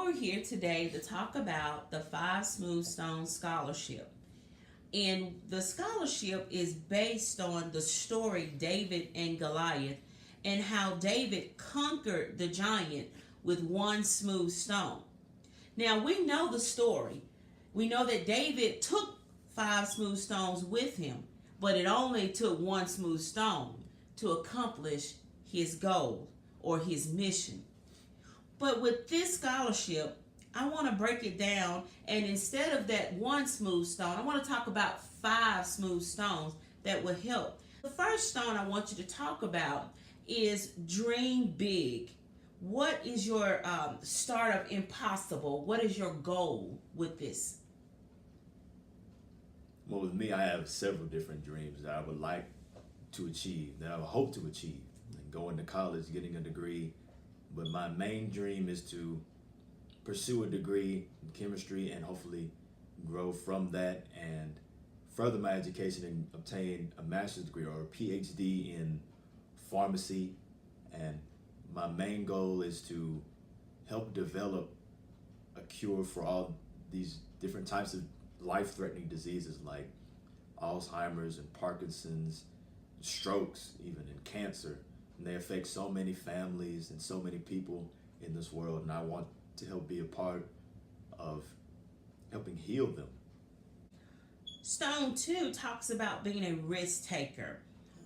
we're here today to talk about the Five Smooth Stones Scholarship. And the scholarship is based on the story David and Goliath and how David conquered the giant with one smooth stone. Now we know the story. We know that David took five smooth stones with him, but it only took one smooth stone to accomplish his goal or his mission. But with this scholarship, I want to break it down, and instead of that one smooth stone, I want to talk about five smooth stones that will help. The first stone I want you to talk about is dream big. What is your start of impossible? What is your goal with this? Well, with me, I have several different dreams that I would like to achieve, that I would hope to achieve. And going to college, getting a degree. But my main dream is to pursue a degree in chemistry and hopefully grow from that and further my education and obtain a master's degree or a PhD in pharmacy. And my main goal is to help develop a cure for all these different types of life-threatening diseases like Alzheimer's and Parkinson's, strokes, even, and cancer. And they affect so many families and so many people in this world, and I want to help be a part of helping heal them. Stone 2 talks about being a risk taker.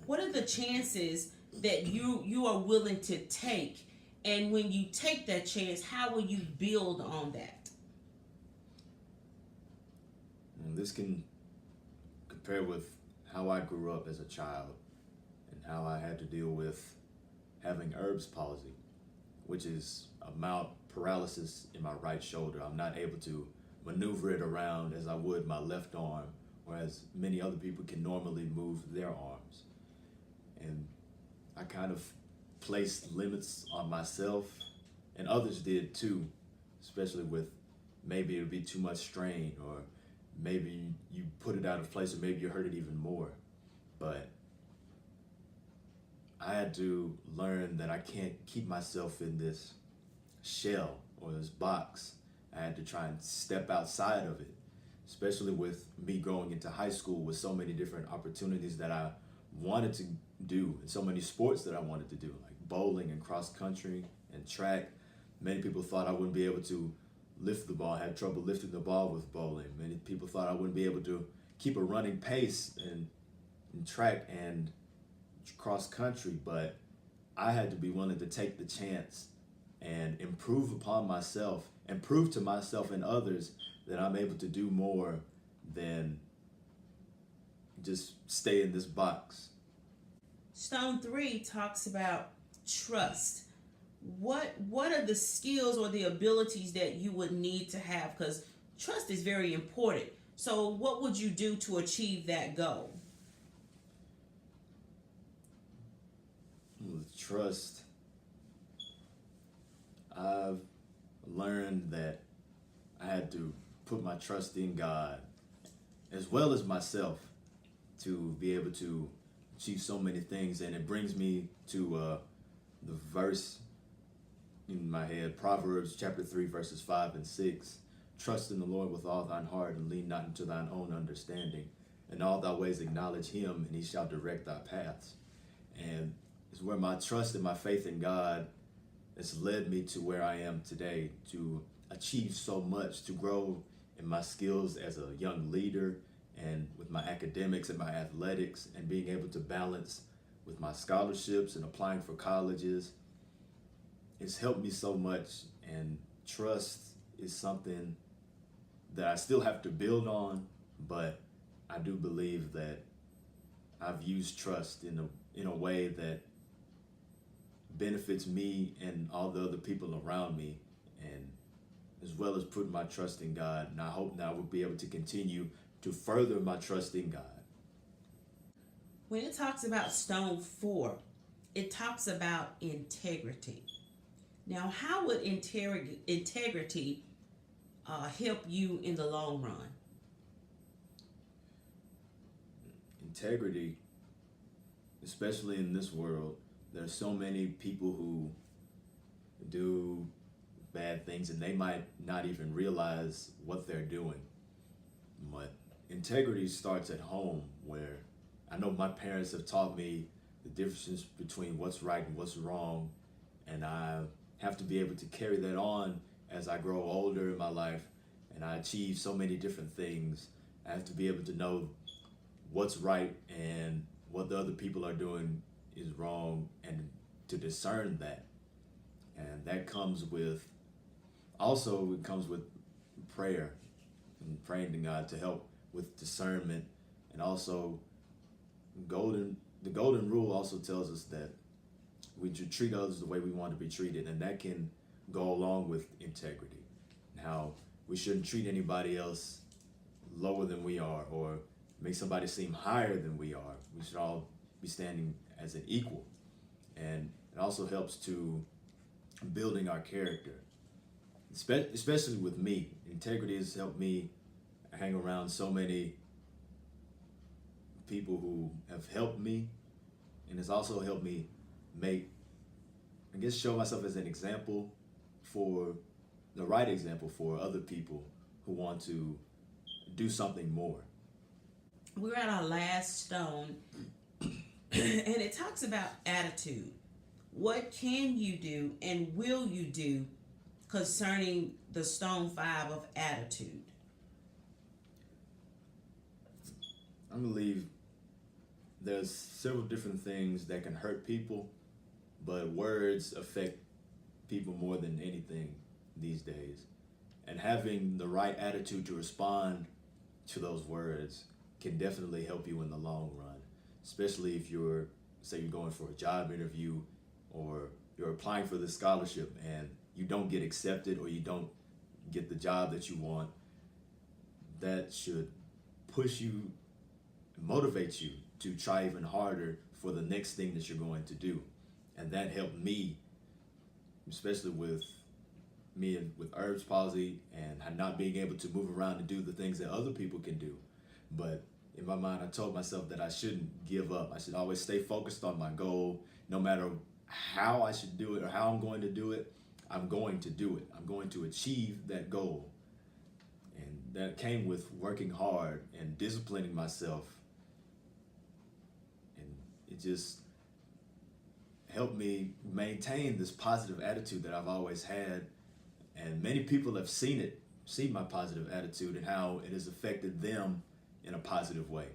What are the chances that you are willing to take? And when you take that chance, how will you build on that? And this can compare with how I grew up as a child and how I had to deal with having Erb's palsy, which is a mild paralysis in my right shoulder. I'm not able to maneuver it around as I would my left arm, whereas many other people can normally move their arms. And I kind of placed limits on myself, and others did too, especially with maybe it would be too much strain, or maybe you put it out of place, or maybe you hurt it even more. But I had to learn that I can't keep myself in this shell or this box. I had to try and step outside of it, especially with me going into high school with so many different opportunities that I wanted to do and so many sports that I wanted to do, like bowling and cross country and track. Many people thought I wouldn't be able to lift the ball. I had trouble lifting the ball with bowling. Many people thought I wouldn't be able to keep a running pace in track and cross country, but I had to be willing to take the chance and improve upon myself and prove to myself and others that I'm able to do more than just stay in this box. Stone 3 talks about trust. What are the skills or the abilities that you would need to have? Because trust is very important. So what would you do to achieve that goal? With trust, I've learned that I had to put my trust in God as well as myself to be able to achieve so many things. And it brings me to the verse in my head, Proverbs chapter 3, verses 5 and 6. Trust in the Lord with all thine heart, and lean not into thine own understanding. In all thy ways acknowledge him, and he shall direct thy paths. And it's where my trust and my faith in God has led me to where I am today, to achieve so much, to grow in my skills as a young leader and with my academics and my athletics, and being able to balance with my scholarships and applying for colleges. It's helped me so much, and trust is something that I still have to build on, but I do believe that I've used trust in a way that benefits me and all the other people around me, and as well as putting my trust in God. And I hope now we'll be able to continue to further my trust in God. When it talks about Stone 4, it talks about integrity. Now, how would integrity help you in the long run? Integrity, especially in this world, there's so many people who do bad things, and they might not even realize what they're doing. But integrity starts at home, where I know my parents have taught me the differences between what's right and what's wrong, and I have to be able to carry that on as I grow older in my life and I achieve so many different things. I have to be able to know what's right and what the other people are doing is wrong, and to discern that. And that comes with, also it comes with prayer and praying to God to help with discernment. And also the golden rule also tells us that we should treat others the way we want to be treated, and that can go along with integrity. How we shouldn't treat anybody else lower than we are or make somebody seem higher than we are. We should all be standing as an equal. And it also helps to building our character, especially with me. Integrity has helped me hang around so many people who have helped me, and it's also helped me show myself as an example, for the right example for other people who want to do something more. We're at our last stone, and it talks about attitude. What can you do and will you do concerning the stone 5 of attitude? I believe there's several different things that can hurt people, but words affect people more than anything these days. And having the right attitude to respond to those words can definitely help you in the long run, especially if you're going for a job interview or you're applying for the scholarship and you don't get accepted or you don't get the job that you want. That should push you, motivate you to try even harder for the next thing that you're going to do. And that helped me, especially with Erb's palsy and not being able to move around and do the things that other people can do. But in my mind, I told myself that I shouldn't give up. I should always stay focused on my goal. No matter how I should do it or how I'm going to do it, I'm going to do it. I'm going to achieve that goal. And that came with working hard and disciplining myself. And it just helped me maintain this positive attitude that I've always had. And many people have seen my positive attitude and how it has affected them in a positive way.